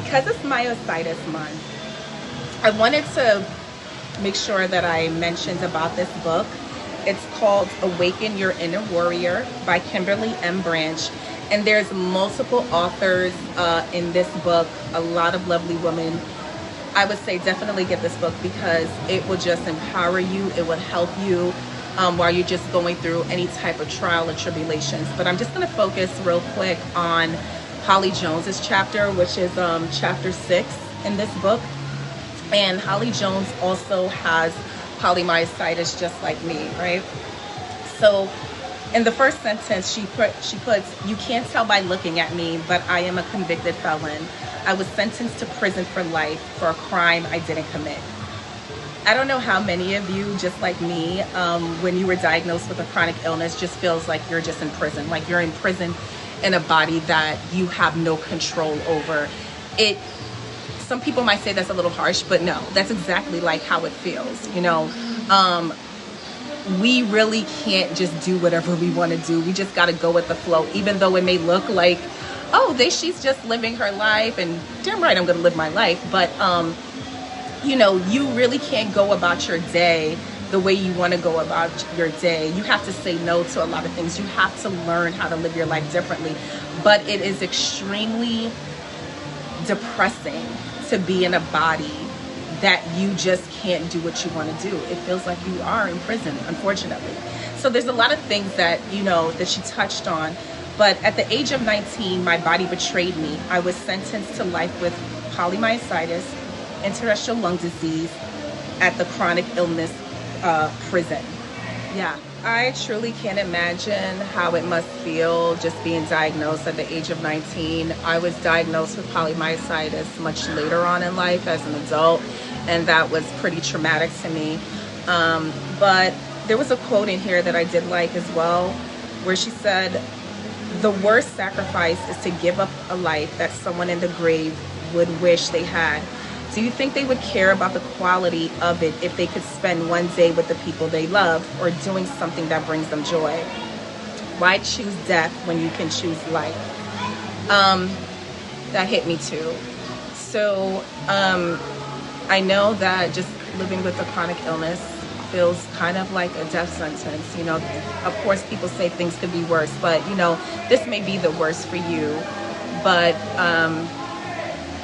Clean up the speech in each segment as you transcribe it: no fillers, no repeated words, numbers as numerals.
because it's Myositis Month, I wanted to make sure that I mentioned about this book. It's called Awaken Your Inner Warrior by Kimberly M. Branch. And there's multiple authors in this book, a lot of lovely women. I would say definitely get this book because it will just empower you. It will help you while you're just going through any type of trial or tribulations. But I'm just going to focus real quick on Holly Jones's chapter, which is chapter 6 in this book. And Holly Jones also has polymyositis just like me, right? So in the first sentence, she puts, "You can't tell by looking at me, but I am a convicted felon. I was sentenced to prison for life for a crime I didn't commit." I don't know how many of you, just like me, when you were diagnosed with a chronic illness, just feels like you're just in prison. Like you're in prison in a body that you have no control over. Some people might say that's a little harsh, but no, that's exactly like how it feels. You know, we really can't just do whatever we want to do. We just got to go with the flow, even though it may look like, oh, she's just living her life, and damn right I'm going to live my life. But, you know, you really can't go about your day the way you want to go about your day. You have to say no to a lot of things. You have to learn how to live your life differently. But it is extremely depressing to be in a body that you just can't do what you want to do. It feels like you are in prison, unfortunately. So there's a lot of things that, you know, that she touched on. But at the age of 19, my body betrayed me. I was sentenced to life with polymyositis, interstitial lung disease at the chronic illness prison. Yeah, I truly can't imagine how it must feel just being diagnosed at the age of 19. I was diagnosed with polymyositis much later on in life as an adult, and that was pretty traumatic to me. But there was a quote in here that I did like as well, where she said, "The worst sacrifice is to give up a life that someone in the grave would wish they had. Do you think they would care about the quality of it if they could spend one day with the people they love or doing something that brings them joy? Why choose death when you can choose life?" That hit me too. So I know that just living with a chronic illness feels kind of like a death sentence. You know, of course people say things could be worse, but you know, this may be the worst for you. But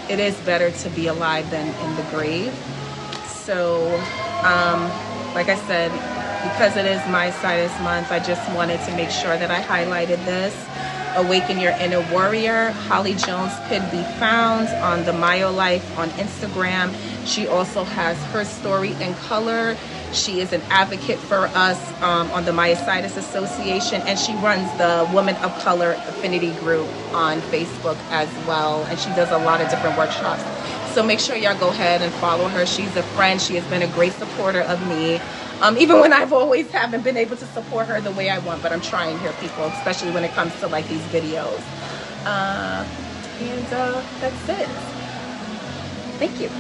it is better to be alive than in the grave. So, like I said, because it is Myositis Month, I just wanted to make sure that I highlighted this. Awaken Your Inner Warrior. Holly Jones could be found on the Myo Life on Instagram. She also has her story in color. She is an advocate for us on the Myositis Association, and she runs the Women of Color Affinity Group on Facebook as well, and she does a lot of different workshops. So make sure y'all go ahead and follow her. She's a friend. She has been a great supporter of me, even when I've always haven't been able to support her the way I want, but I'm trying here, people, especially when it comes to like these videos. And that's it. Thank you.